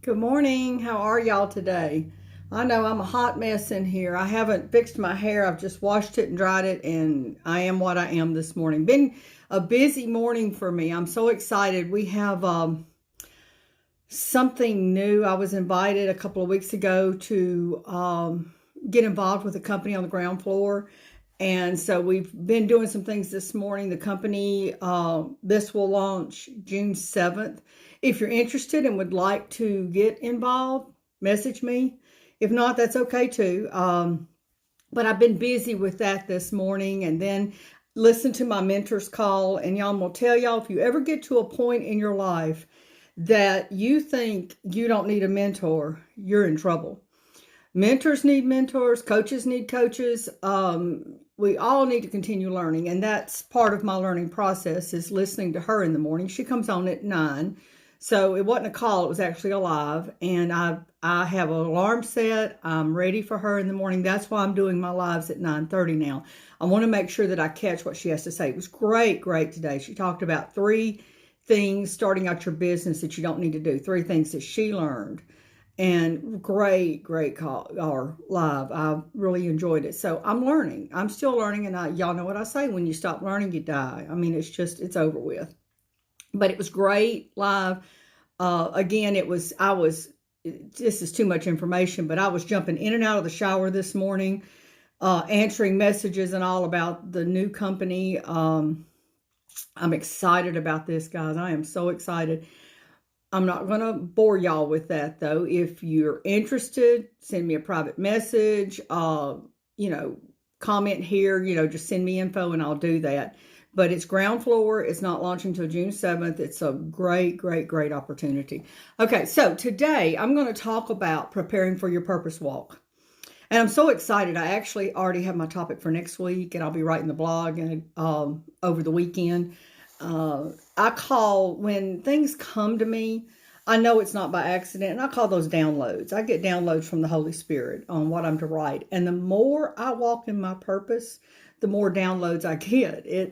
Good morning. How are y'all today? I know I'm a hot mess in here. I haven't fixed my hair. I've just washed it and dried it, and I am what I am this morning. Been a busy morning for me. I'm so excited. We have something new. I was invited a couple of weeks ago to get involved with a company on the ground floor. And so we've been doing some things this morning. The company, this will launch June 7th. If you're interested and would like to get involved, message me. If not, that's okay too. But I've been busy with that this morning, and then listen to my mentor's call. And y'all, will tell y'all, if you ever get to a point in your life that you think you don't need a mentor, you're in trouble. Mentors need mentors, coaches need coaches. We all need to continue learning, and that's part of my learning process, is listening to her in the morning. She comes on at 9, so it wasn't a call, it was actually a live, and I have an alarm set. I'm ready for her in the morning. That's why I'm doing my lives at 9:30 now. I want to make sure that I catch what she has to say. It was great today. She talked about 3 things starting out your business that you don't need to do, 3 things that she learned. And great call or live. I really enjoyed it. So I'm learning. I'm still learning, and y'all know what I say: when you stop learning, you die. I mean, it's over with. But it was great live. Again, this is too much information, but I was jumping in and out of the shower this morning, answering messages and all about the new company. I'm excited about this, guys. I am so excited. I'm not going to bore y'all with that, though. If you're interested, send me a private message, comment here, just send me info and I'll do that. But it's ground floor. It's not launching until June 7th. It's a great opportunity. Okay, so today I'm going to talk about preparing for your purpose walk. And I'm so excited. I actually already have my topic for next week, and I'll be writing the blog and over the weekend. I call, when things come to me, I know it's not by accident, and I call those downloads. I get downloads from the Holy Spirit on what I'm to write. And the more I walk in my purpose, the more downloads I get. They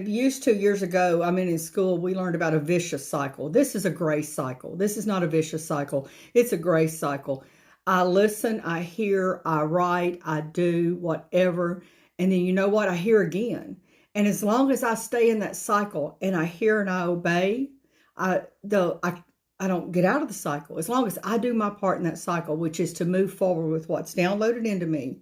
used to, years ago, in school, we learned about a vicious cycle. This is a grace cycle. This is not a vicious cycle. It's a grace cycle. I listen, I hear, I write, I do whatever. And then you know what? I hear again. And as long as I stay in that cycle and I hear and I obey, I don't get out of the cycle. As long as I do my part in that cycle, which is to move forward with what's downloaded into me,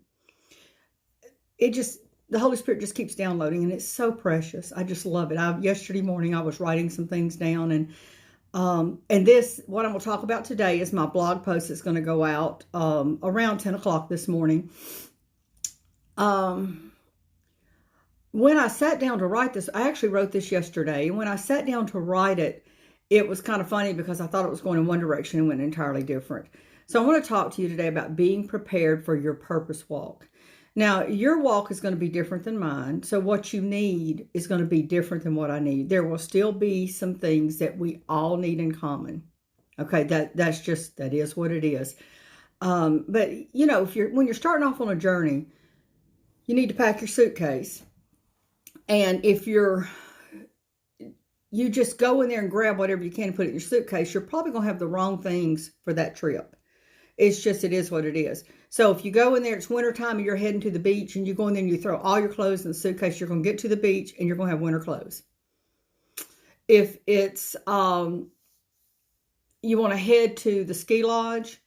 the Holy Spirit just keeps downloading, and it's so precious. I just love it. Yesterday morning I was writing some things down, and what I'm going to talk about today is my blog post that's going to go out around 10 o'clock this morning. When I sat down to write this, I actually wrote this yesterday. And when I sat down to write it, it was kind of funny because I thought it was going in one direction and went entirely different. So I want to talk to you today about being prepared for your purpose walk. Now, your walk is going to be different than mine. So what you need is going to be different than what I need. There will still be some things that we all need in common. Okay, that is what it is. But when you're starting off on a journey, you need to pack your suitcase. And if you just go in there and grab whatever you can and put it in your suitcase, you're probably going to have the wrong things for that trip. It is what it is. So if you go in there, it's wintertime and you're heading to the beach, and you go in there and you throw all your clothes in the suitcase, you're going to get to the beach and you're going to have winter clothes. If it's, you want to head to the ski lodge,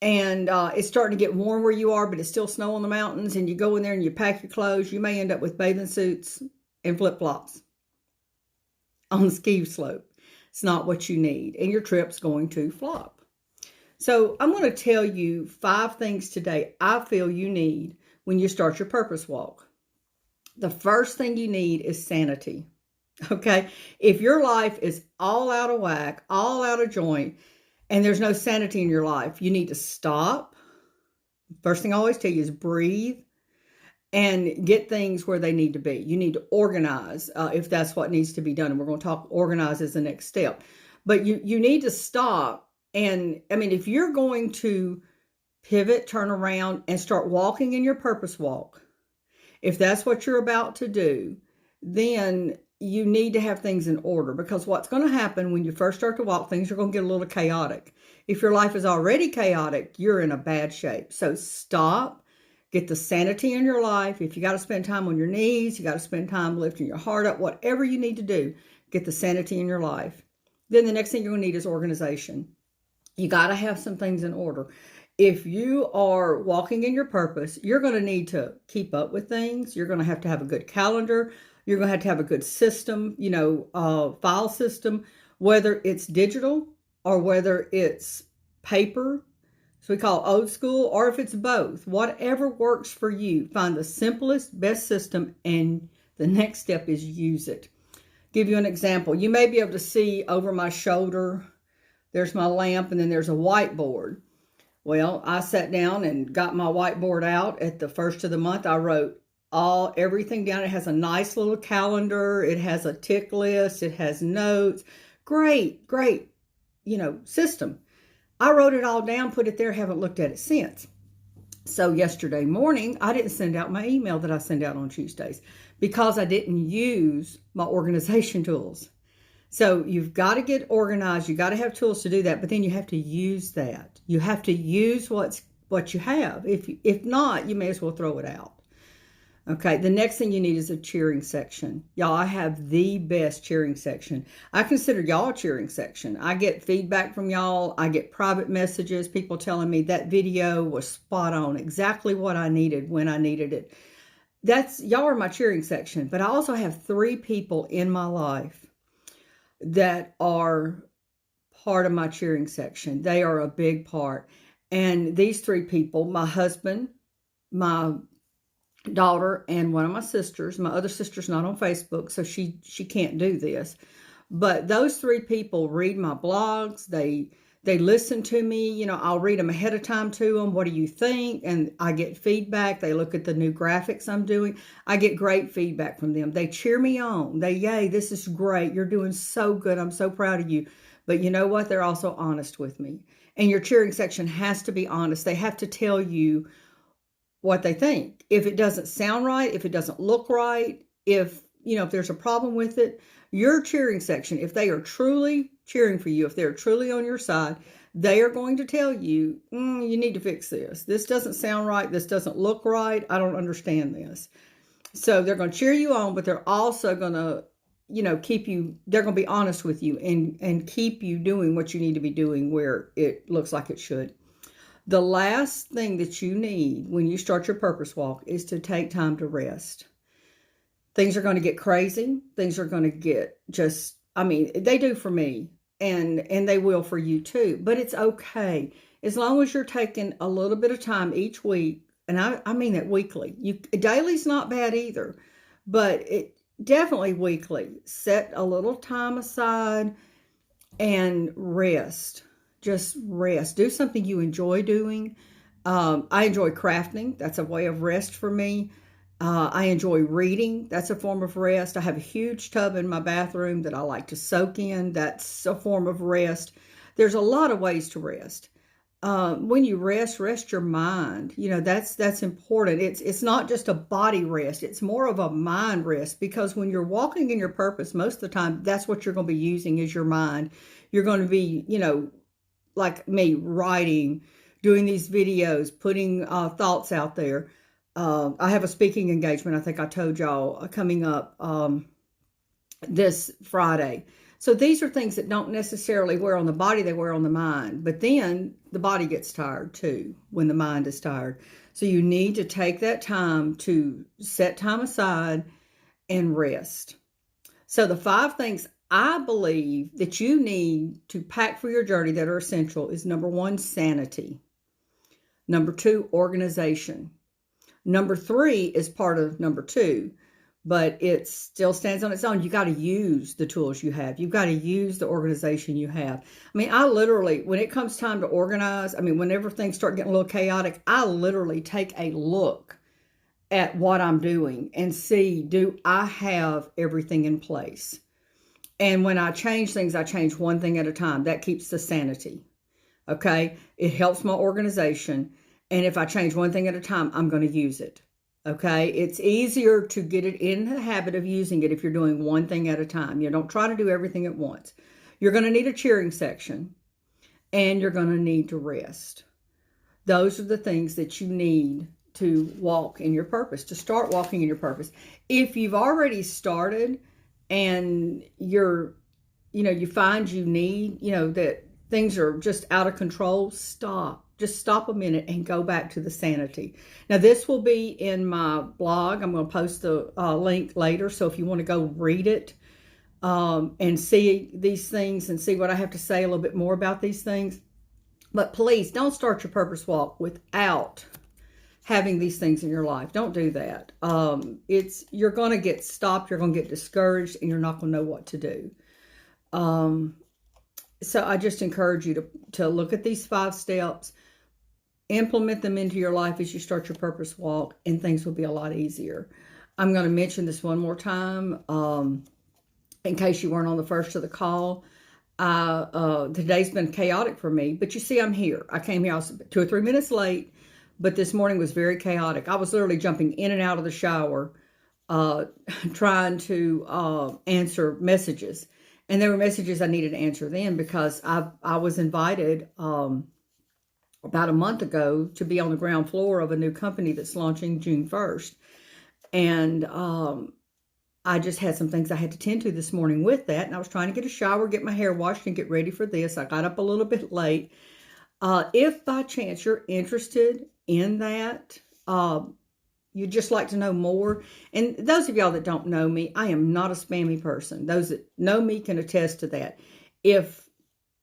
and it's starting to get warm where you are, but it's still snow on the mountains, and you go in there and you pack your clothes, you may end up with bathing suits and flip-flops on the ski slope. It's not what you need, and your trip's going to flop. So I'm going to tell you 5 things today I feel you need when you start your purpose walk. The first thing you need is sanity. Okay? If your life is all out of whack, all out of joint, and there's no sanity in your life, you need to stop. First thing I always tell you is breathe and get things where they need to be. You need to organize if that's what needs to be done. And we're going to talk organize as the next step. But you need to stop. And if you're going to pivot, turn around, and start walking in your purpose walk, if that's what you're about to do, then you need to have things in order, because what's going to happen when you first start to walk, things are going to get a little chaotic. If your life is already chaotic, you're in a bad shape. So stop, get the sanity in your life. If you got to spend time on your knees, you got to spend time lifting your heart up, whatever you need to do, get the sanity in your life. Then the next thing you're going to need is organization. You got to have some things in order. If you are walking in your purpose, you're going to need to keep up with things. You're going to have a good calendar. You're going to have a good system, file system, whether it's digital or whether it's paper, so we call old school, or if it's both. Whatever works for you, find the simplest, best system, and the next step is use it. Give you an example. You may be able to see over my shoulder, there's my lamp, and then there's a whiteboard. Well, I sat down and got my whiteboard out at the first of the month. I wrote everything down. It has a nice little calendar. It has a tick list. It has notes. Great, system. I wrote it all down, put it there, haven't looked at it since. So yesterday morning, I didn't send out my email that I send out on Tuesdays because I didn't use my organization tools. So you've got to get organized. You got to have tools to do that, but then you have to use that. You have to use what you have. If not, you may as well throw it out. Okay, the next thing you need is a cheering section. Y'all, I have the best cheering section. I consider y'all a cheering section. I get feedback from y'all. I get private messages, people telling me that video was spot on, exactly what I needed when I needed it. Y'all are my cheering section. But I also have 3 people in my life that are part of my cheering section. They are a big part. And these 3 people, my husband, my daughter, and one of my sisters. My other sister's not on Facebook, so she can't do this. But those 3 people read my blogs. They listen to me. I'll read them ahead of time to them. What do you think? And I get feedback. They look at the new graphics I'm doing. I get great feedback from them. They cheer me on. Yay, this is great. You're doing so good. I'm so proud of you. But you know what? They're also honest with me. And your cheering section has to be honest. They have to tell you what they think. If it doesn't sound right, if it doesn't look right, if there's a problem with it, your cheering section, if they are truly cheering for you, if they're truly on your side, they are going to tell you, you need to fix this. This doesn't sound right. This doesn't look right. I don't understand this. So they're going to cheer you on, but they're also going to, keep you, they're going to be honest with you and keep you doing what you need to be doing where it looks like it should. The last thing that you need when you start your purpose walk is to take time to rest. Things are going to get crazy. Things are going to get they do for me, and they will for you too. But it's okay. As long as you're taking a little bit of time each week, and I mean that weekly. Daily's not bad either, but it definitely weekly. Set a little time aside and rest. Just rest. Do something you enjoy doing. I enjoy crafting. That's a way of rest for me. I enjoy reading. That's a form of rest. I have a huge tub in my bathroom that I like to soak in. That's a form of rest. There's a lot of ways to rest. When you rest your mind. That's important. It's not just a body rest. It's more of a mind rest, because when you're walking in your purpose, most of the time, that's what you're going to be using is your mind. You're going to be, like me, writing, doing these videos, putting thoughts out there. I have a speaking engagement, I think I told y'all, coming up this Friday. So these are things that don't necessarily wear on the body, they wear on the mind. But then the body gets tired too when the mind is tired. So you need to take that time to set time aside and rest. So the 5 things I believe that you need to pack for your journey that are essential is: number 1, sanity. Number 2, organization. Number 3 is part of number 2, but it still stands on its own. You got to use the tools you have. You've got to use the organization you have. I literally, when it comes time to organize, whenever things start getting a little chaotic, I literally take a look at what I'm doing and see, do I have everything in place? And when I change things, I change one thing at a time. That keeps the sanity. Okay? It helps my organization. And if I change one thing at a time, I'm going to use it. Okay, it's easier to get it in the habit of using it if you're doing one thing at a time. You don't try to do everything at once. You're going to need a cheering section, and you're going to need to rest. Those are the things that you need to walk in your purpose, to start walking in your purpose. If you've already started and you find you need, that things are just out of control, stop. Just stop a minute and go back to the Sanity. Now, this will be in my blog. I'm going to post the link later. So if you want to go read it and see these things and see what I have to say a little bit more about these things. But please don't start your purpose walk without having these things in your life. Don't do that. You're going to get stopped. You're going to get discouraged, and you're not going to know what to do. So I just encourage you to look at these 5 steps, implement them into your life as you start your purpose walk, and things will be a lot easier. I'm going to mention this one more time in case you weren't on the first of the call. Today's been chaotic for me, but you see, I'm here. I came here, I was 2 or 3 minutes late, but this morning was very chaotic. I was literally jumping in and out of the shower, trying to answer messages. And there were messages I needed to answer then because I was invited about a month ago to be on the ground floor of a new company that's launching June 1st. And I just had some things I had to tend to this morning with that. And I was trying to get a shower, get my hair washed, and get ready for this. I got up a little bit late. If by chance you're interested in that, you'd just like to know more. And those of y'all that don't know me, I am not a spammy person. Those that know me can attest to that. If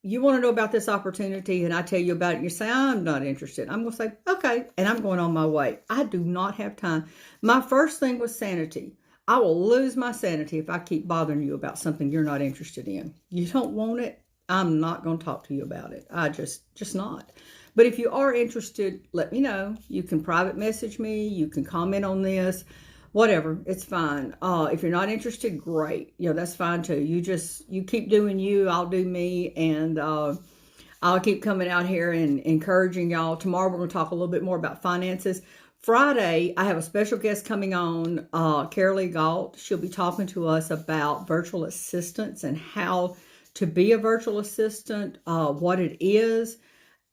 you want to know about this opportunity and I tell you about it and you say, I'm not interested, I'm going to say, okay, and I'm going on my way. I do not have time. My first thing was sanity. I will lose my sanity if I keep bothering you about something you're not interested in. You don't want it, I'm not going to talk to you about it. I just not. But if you are interested, let me know. You can private message me. You can comment on this. Whatever. It's fine. If you're not interested, great. That's fine too. You keep doing you. I'll do me. And I'll keep coming out here and encouraging y'all. Tomorrow we're going to talk a little bit more about finances. Friday, I have a special guest coming on, Carolee Galt. She'll be talking to us about virtual assistants and how to be a virtual assistant, what it is.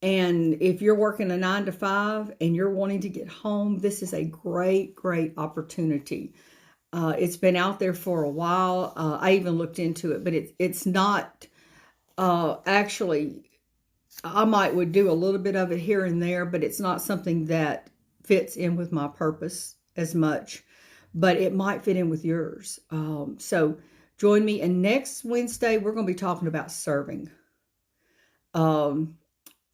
And if you're working a 9-to-5 and you're wanting to get home, this is a great, great opportunity. It's been out there for a while. I even looked into it, but it's not actually, would do a little bit of it here and there, but it's not something that fits in with my purpose as much, but it might fit in with yours. So join me. And next Wednesday, we're going to be talking about serving.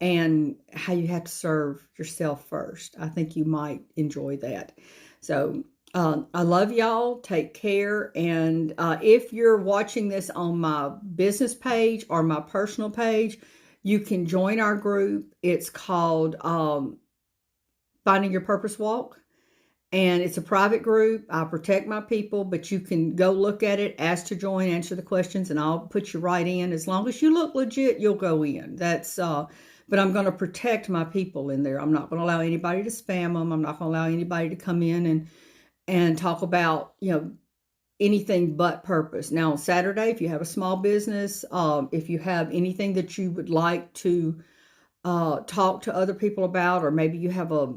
And how you have to serve yourself first. I think you might enjoy that. So I love y'all. Take care. And if you're watching this on my business page or my personal page, you can join our group. It's called Finding Your Purpose Walk. And it's a private group. I protect my people, but you can go look at it, ask to join, answer the questions, and I'll put you right in. As long as you look legit, you'll go in. But I'm going to protect my people in there. I'm not going to allow anybody to spam them. I'm not going to allow anybody to come in and talk about, anything but purpose. Now, on Saturday, if you have a small business, if you have anything that you would like to talk to other people about, or maybe you have a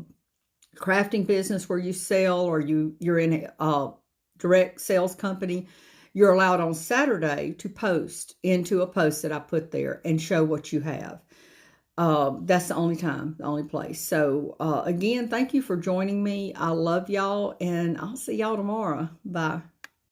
crafting business where you sell, or you're in a direct sales company, you're allowed on Saturday to post into a post that I put there and show what you have. That's the only time, the only place. So, again, thank you for joining me. I love y'all, and I'll see y'all tomorrow. Bye.